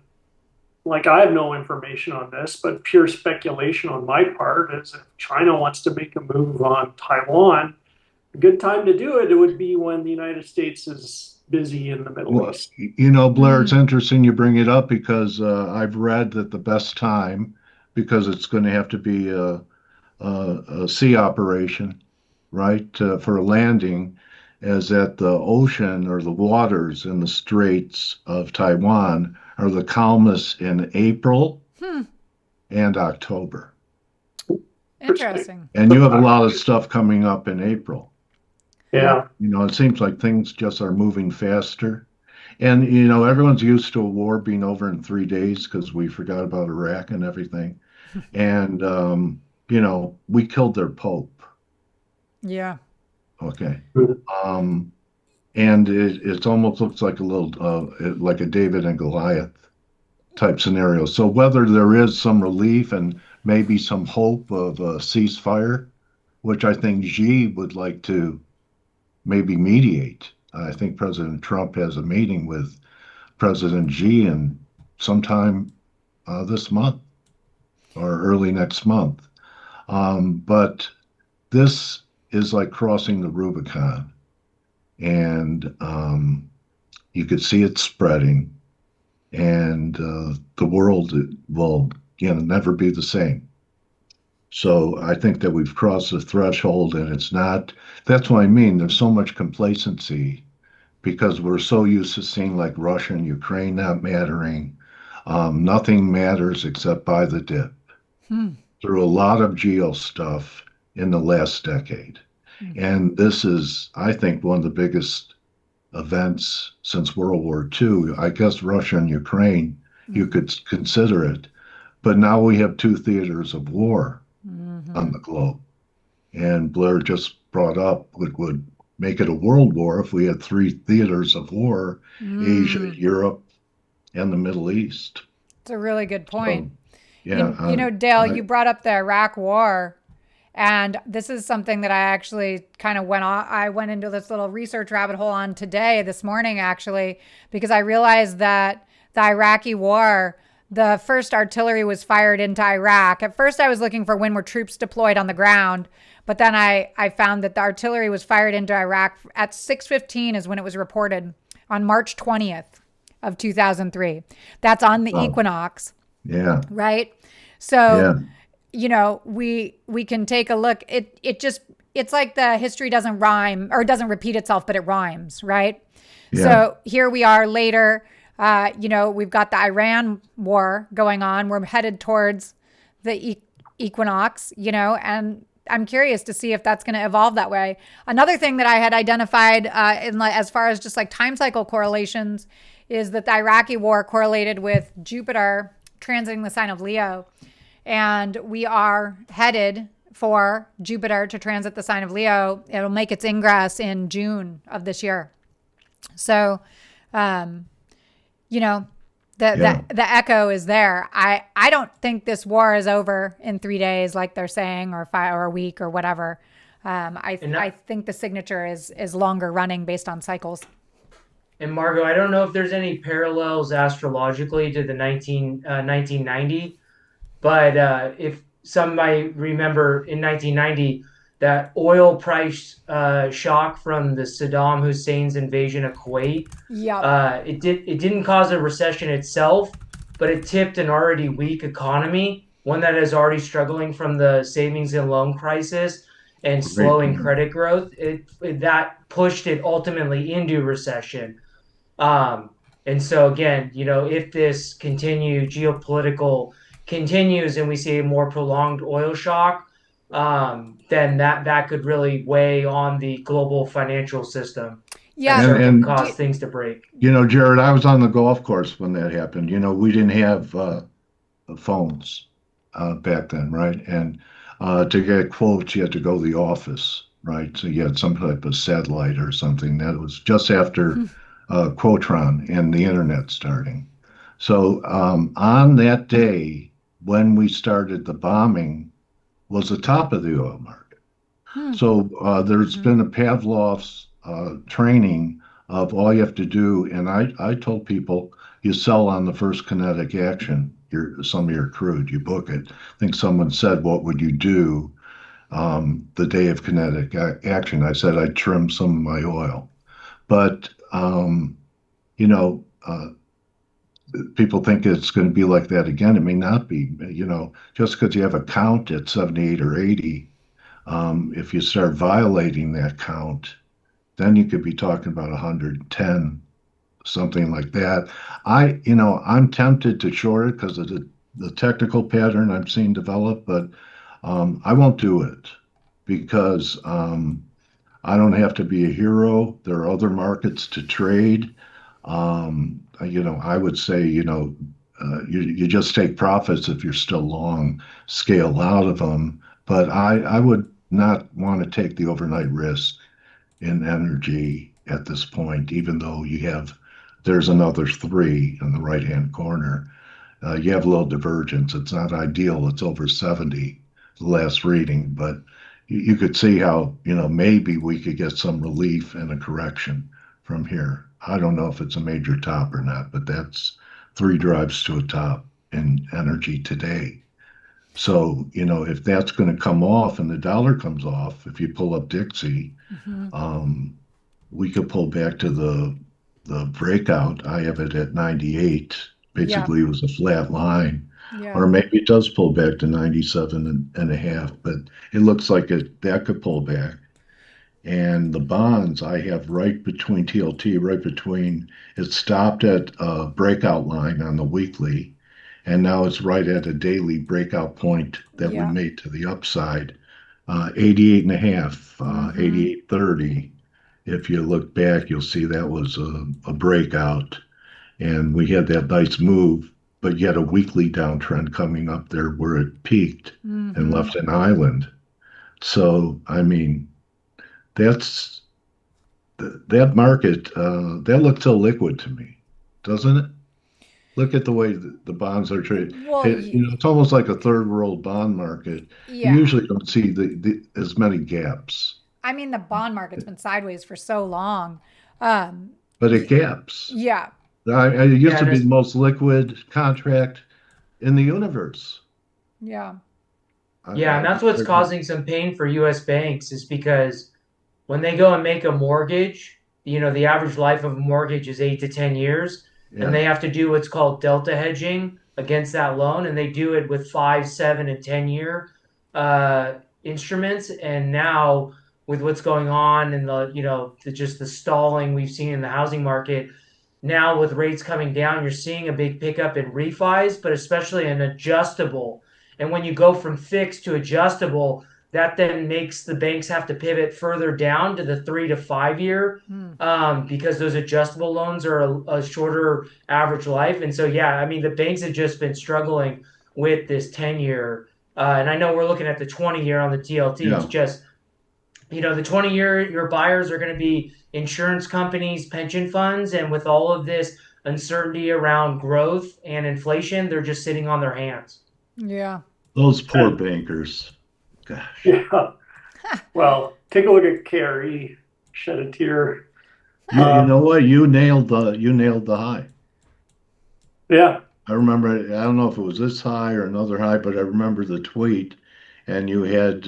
like I have no information on this, but pure speculation on my part is if China wants to make a move on Taiwan, a good time to do it, it would be when the United States is busy in the Middle East. Blair, it's interesting you bring it up because I've read that the best time, because it's going to have to be a sea operation, right, for a landing, is that the ocean or the waters in the Straits of Taiwan are the calmest in April and October. Interesting. And you have a lot of stuff coming up in April. Yeah. It seems like things just are moving faster. And, everyone's used to a war being over in 3 days because we forgot about Iraq and everything. And, we killed their Pope. Yeah. Okay. And it almost looks like a little, like a David and Goliath type scenario. So whether there is some relief and maybe some hope of a ceasefire, which I think Xi would like to maybe mediate. I think President Trump has a meeting with President Xi in sometime this month or early next month. But this is like crossing the Rubicon, and you could see it spreading, and the world will, never be the same. So I think that we've crossed the threshold, and it's not. That's what I mean. There's so much complacency because we're so used to seeing like Russia and Ukraine not mattering. Nothing matters except by the dip through a lot of geo stuff in the last decade. And this is, I think, one of the biggest events since World War II. I guess Russia and Ukraine, you could consider it. But now we have two theaters of war on the globe. And Blair just brought up what would make it a world war if we had three theaters of war, Asia, Europe, and the Middle East. It's a really good point. So, yeah, Dale, you brought up the Iraq war. And this is something that I actually kind of I went into this little research rabbit hole on this morning, actually, because I realized that the Iraqi war, the first artillery was fired into Iraq. At first, I was looking for when were troops deployed on the ground, but then I found that the artillery was fired into Iraq at 6:15 is when it was reported on March 20th of 2003. That's on the equinox. Yeah. Right? So, we can take a look. It's like the history doesn't rhyme or doesn't repeat itself, but it rhymes, right? Yeah. So here we are later. We've got the Iran war going on. We're headed towards the equinox, and I'm curious to see if that's going to evolve that way. Another thing that I had identified as far as just like time cycle correlations is that the Iraqi war correlated with Jupiter transiting the sign of Leo. And we are headed for Jupiter to transit the sign of Leo. It'll make its ingress in June of this year. So, the echo is there. I don't think this war is over in 3 days, like they're saying, or 5 or a week or whatever. I think the signature is longer running based on cycles. And Margot, I don't know if there's any parallels astrologically to the 1990, but if somebody remember in 1990, that oil price shock from the Saddam Hussein's invasion of Kuwait. Yeah. It didn't cause a recession itself, but it tipped an already weak economy, one that is already struggling from the savings and loan crisis and slowing credit growth. That pushed it ultimately into recession. And so again, if this geopolitical continues and we see a more prolonged oil shock, then that could really weigh on the global financial system. Yeah, and cause things to break. Jarrid, I was on the golf course when that happened. We didn't have phones back then, right? And to get quotes, you had to go to the office, right? So you had some type of satellite or something. That was just after Quotron and the internet starting. So on that day, when we started the bombing, was the top of the oil market. So there's been a Pavlov's training of all you have to do. And I told people, you sell on the first kinetic action, some of your crude, you book it. I think someone said, what would you do the day of kinetic action? I said, I'd trim some of my oil. But, people think it's going to be like that again. It may not be, just because you have a count at 78 or 80, if you start violating that count, then you could be talking about 110, something like that. I'm tempted to short it because of the technical pattern I'm seeing develop, but I won't do it because I don't have to be a hero. There are other markets to trade. I would say, you just take profits if you're still long, scale out of them. But I would not want to take the overnight risk in energy at this point, even though there's another 3 in the right-hand corner. You have a little divergence. It's not ideal. It's over 70, the last reading, but you could see how, maybe we could get some relief and a correction from here. I don't know if it's a major top or not, but that's 3 drives to a top in energy today. So, if that's going to come off and the dollar comes off, if you pull up Dixie, we could pull back to the breakout. I have it at 98. Basically, it was a flat line. Yeah. Or maybe it does pull back to 97.5, but it looks like that could pull back. And the bonds I have right between TLT, it stopped at a breakout line on the weekly, and now it's right at a daily breakout point that we made to the upside, 88.5, 88.30. If you look back, you'll see that was a breakout, and we had that nice move, but yet a weekly downtrend coming up there where it peaked and left an island. So, that market, that looks illiquid to me, doesn't it? Look at the way the bonds are traded. Well, it's almost like a third world bond market. Yeah. You usually don't see as many gaps. The bond market's been sideways for so long. But it gaps. Yeah. It used to be the most liquid contract in the universe. Yeah. Yeah, and that's what's causing some pain for U.S. banks is because when they go and make a mortgage, the average life of a mortgage is 8 to 10 years, and they have to do what's called delta hedging against that loan, and they do it with 5, 7, and 10-year instruments. And now with what's going on and just the stalling we've seen in the housing market, now with rates coming down, you're seeing a big pickup in refis, but especially in adjustable. And when you go from fixed to adjustable, that then makes the banks have to pivot further down to the 3 to 5 year, because those adjustable loans are a shorter average life. And so, yeah, I mean, the banks have just been struggling with this 10-year. And I know we're looking at the 20-year on the TLT. Yeah. It's just, the 20-year, your buyers are going to be insurance companies, pension funds, and with all of this uncertainty around growth and inflation, they're just sitting on their hands. Yeah. Those poor bankers. Gosh. Yeah. Well, take a look at KRE. Shed a tear. You know what? You nailed the high. Yeah. I remember, I don't know if it was this high or another high, but I remember the tweet, and you had,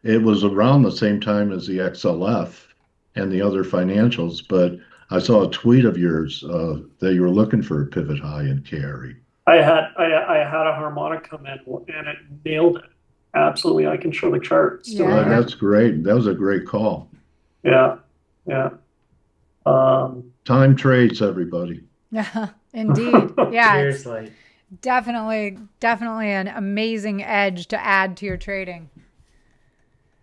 it was around the same time as the XLF and the other financials, but I saw a tweet of yours that you were looking for a pivot high in KRE. I had a harmonic come in and it nailed it. Absolutely. I can show the chart. Yeah. That's great. That was a great call. Yeah. Yeah. Time trades, everybody. Yeah, indeed. Yeah. Seriously. Definitely an amazing edge to add to your trading.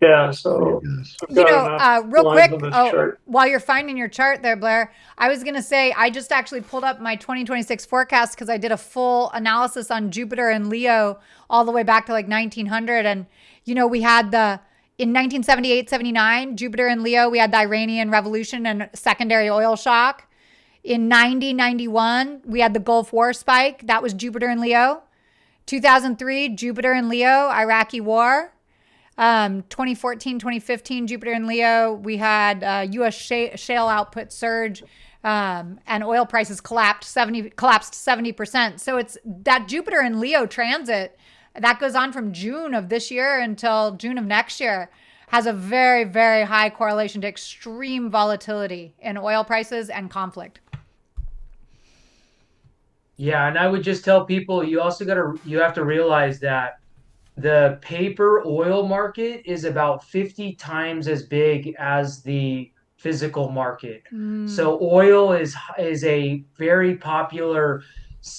Yeah, so real quick, while you're finding your chart there, Blair, I was going to say, I just actually pulled up my 2026 forecast because I did a full analysis on Jupiter and Leo all the way back to like 1900. And, we had in 1978, 79, Jupiter and Leo, we had the Iranian Revolution and secondary oil shock. In 90, 91, we had the Gulf War spike. That was Jupiter and Leo. 2003, Jupiter and Leo, Iraqi war. 2014, 2015, Jupiter and Leo, we had U.S. shale output surge, and oil prices collapsed 70%. So it's that Jupiter and Leo transit that goes on from June of this year until June of next year has a very, very high correlation to extreme volatility in oil prices and conflict. Yeah, and I would just tell people you have to realize that the paper oil market is about 50 times as big as the physical market. So oil is a very popular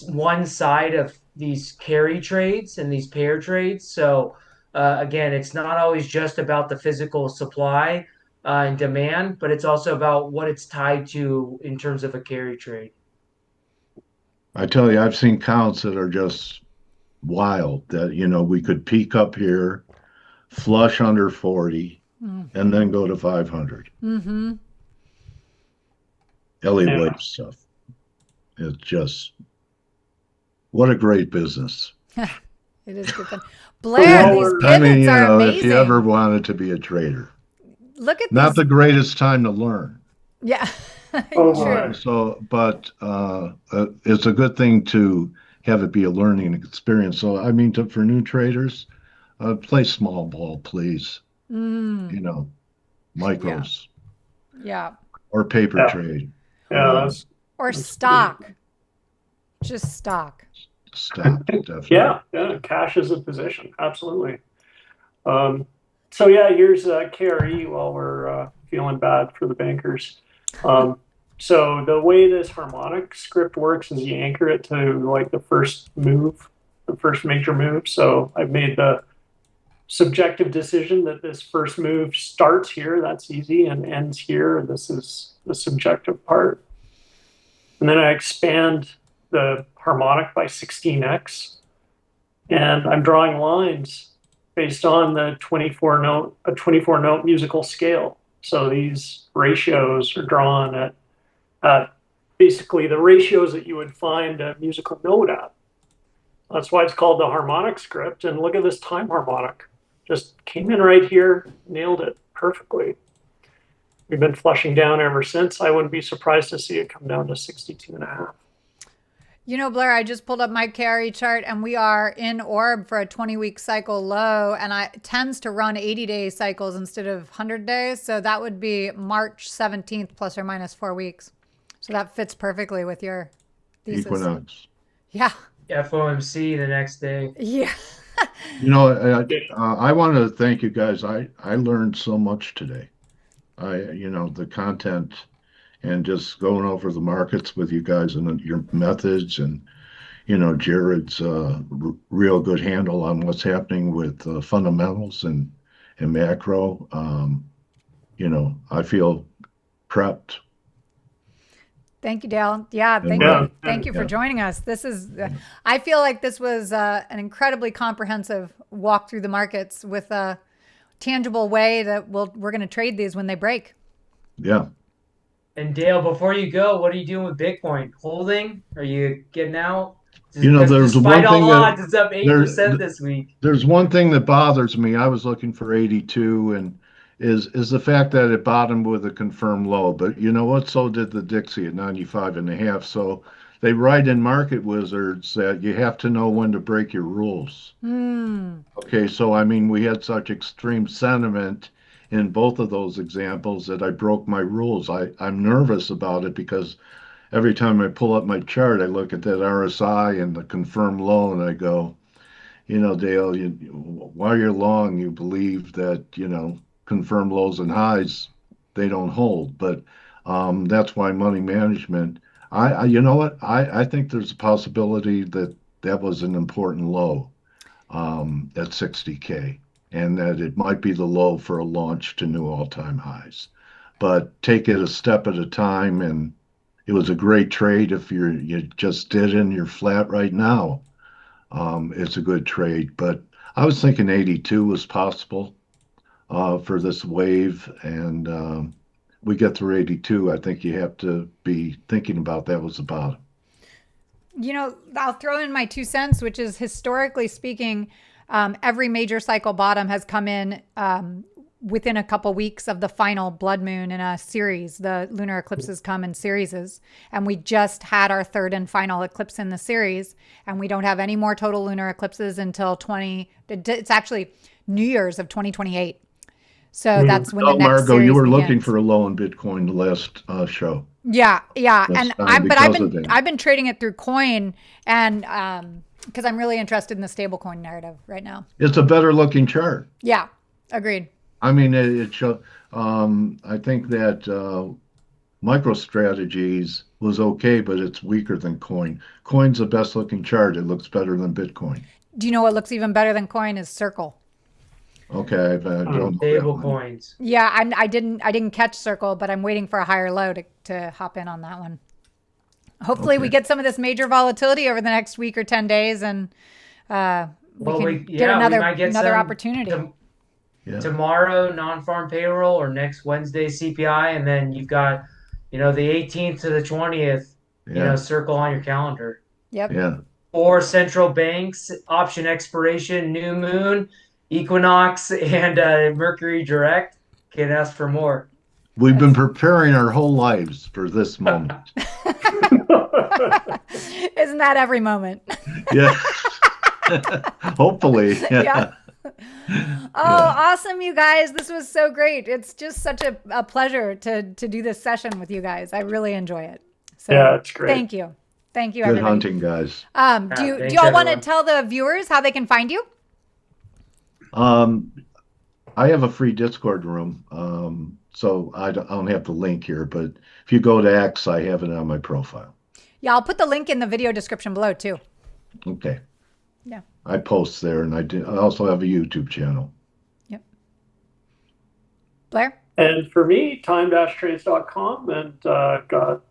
one side of these carry trades and these pair trades. So again, it's not always just about the physical supply and demand, but it's also about what it's tied to in terms of a carry trade. I tell you, I've seen counts that are just wild that, we could peak up here, flush under 40, and then go to 500. Mm-hmm. Elliott Wave stuff. It's just, what a great business. It is good fun. Blair, these pivots are amazing. If you ever wanted to be a trader. Look at Not the greatest time to learn. Yeah. True. But it's a good thing to have it be a learning experience. So, I mean, for new traders, play small ball, please. Micros. Yeah. Or paper trade. Yeah. Or stock. Good. Just stock. Stock, definitely. Yeah. Cash is a position. Absolutely. Here's KRE while we're feeling bad for the bankers. So the way this harmonic script works is you anchor it to like the first major move. So I've made the subjective decision that this first move starts here. That's easy, and ends here. This is the subjective part. And then I expand the harmonic by 16x, and I'm drawing lines based on the 24 note musical scale. So these ratios are drawn at basically the ratios that you would find a musical note at. That's why it's called the harmonic script. And look at this time harmonic. Just came in right here, nailed it perfectly. We've been flushing down ever since. I wouldn't be surprised to see it come down to 62.5. Blair, I just pulled up my carry chart and we are in orb for a 20-week cycle low, and it tends to run 80-day cycles instead of 100 days. So that would be March 17th plus or minus 4 weeks. So that fits perfectly with your thesis. Equinox. Yeah. FOMC the next day. Yeah. I want to thank you guys. I learned so much today. The content and just going over the markets with you guys and your methods and, Jarrid's real good handle on what's happening with fundamentals and macro. I feel prepped. Thank you, Dale. Yeah, thank you for joining us. This is, I feel like this was an incredibly comprehensive walk through the markets with a tangible way that we're going to trade these when they break. Yeah. And Dale, before you go, what are you doing with Bitcoin? Holding? Are you getting out? There's one thing odds, it's up 8% this week. There's one thing that bothers me. I was looking for 82, and is the fact that it bottomed with a confirmed low. But you know what? So did the Dixie at 95.5. So they write in Market Wizards that you have to know when to break your rules. Okay, so I mean, we had such extreme sentiment in both of those examples that I broke my rules. I'm nervous about it because every time I pull up my chart, I look at that RSI and the confirmed low, and I go, Dale, while you're long, you believe that, confirmed lows and highs, they don't hold. But that's why money management, you know what? I think there's a possibility that was an important low at 60K, and that it might be the low for a launch to new all-time highs. But take it a step at a time, and it was a great trade if you just did it and you're flat right now. It's a good trade, but I was thinking 82 was possible for this wave, and we get through 82. I think you have to be thinking about that was the bottom. I'll throw in my 2 cents, which is historically speaking, every major cycle bottom has come in within a couple weeks of the final blood moon in a series. The lunar eclipses come in series, and we just had our third and final eclipse in the series, and we don't have any more total lunar eclipses until it's actually New Year's of 2028. So that's when the next Margot, series you were begins. looking for a low in Bitcoin the last show. Yeah. And I've been trading it through coin, and because I'm really interested in the stablecoin narrative right now. It's a better looking chart. Yeah, agreed. I mean, it show. I think that MicroStrategies was okay, but it's weaker than coin. Coin's the best looking chart. It looks better than Bitcoin. Do you know what looks even better than coin is Circle? Okay, I don't stable coins. Yeah, I didn't catch Circle, but I'm waiting for a higher low to hop in on that one. Hopefully, we get some of this major volatility over the next week or 10 days, and we get another opportunity. Tomorrow, non-farm payroll, or next Wednesday, CPI, and then you've got, the 18th to the 20th, circle on your calendar. Yep. Yeah. Or central banks, option expiration, new moon, Equinox, and Mercury direct. Can't ask for more. We've been preparing our whole lives for this moment. Isn't that every moment? Yeah. Hopefully. Yeah. Awesome, you guys. This was so great. It's just such a pleasure to do this session with you guys. I really enjoy it. So yeah, it's great. Thank you. Thank you, Good everybody. hunting, guys. Do y'all want to tell the viewers how they can find you? I have a free Discord room, so I don't have the link here, but if you go to X, I have it on my profile. Yeah, I'll put the link in the video description below too. Okay. Yeah. I post there, and I also have a YouTube channel. Yep. Blair? And for me, time-trades.com, and got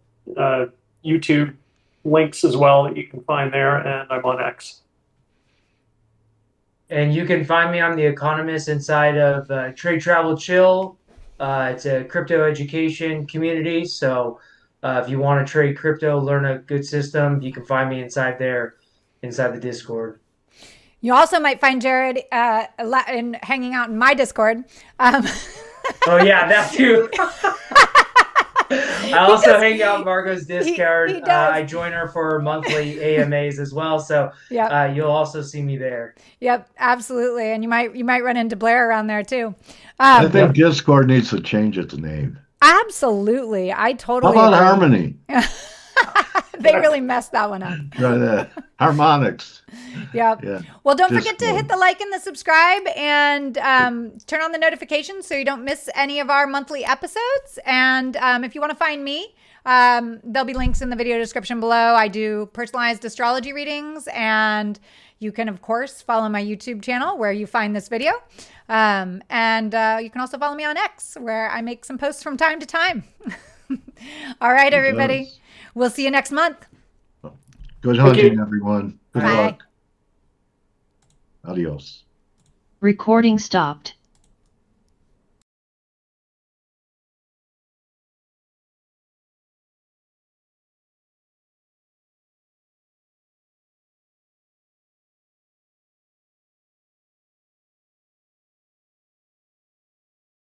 YouTube links as well that you can find there, and I'm on X. And you can find me on The Economist inside of Trade Travel Chill. It's a crypto education community, so if you want to trade crypto, learn a good system, you can find me inside there, inside the Discord. You also might find Jarrid hanging out in my Discord. Oh, yeah, that too. I also hang out in Margot's Discord. He does. I join her for monthly AMAs as well, so you'll also see me there. Yep, absolutely. And you might run into Blair around there too. I think Discord needs to change its name. Absolutely. I totally How about agree. Harmony? They really messed that one up. Try that. Harmonics. Yep. Yeah. Well, don't Just forget to hit the like and the subscribe and turn on the notifications so you don't miss any of our monthly episodes. And if you want to find me, there'll be links in the video description below. I do personalized astrology readings, and you can, of course, follow my YouTube channel where you find this video. And you can also follow me on X, where I make some posts from time to time. All right, everybody. We'll see you next month. Good hunting, everyone. Good Bye. luck. Adios. Recording stopped.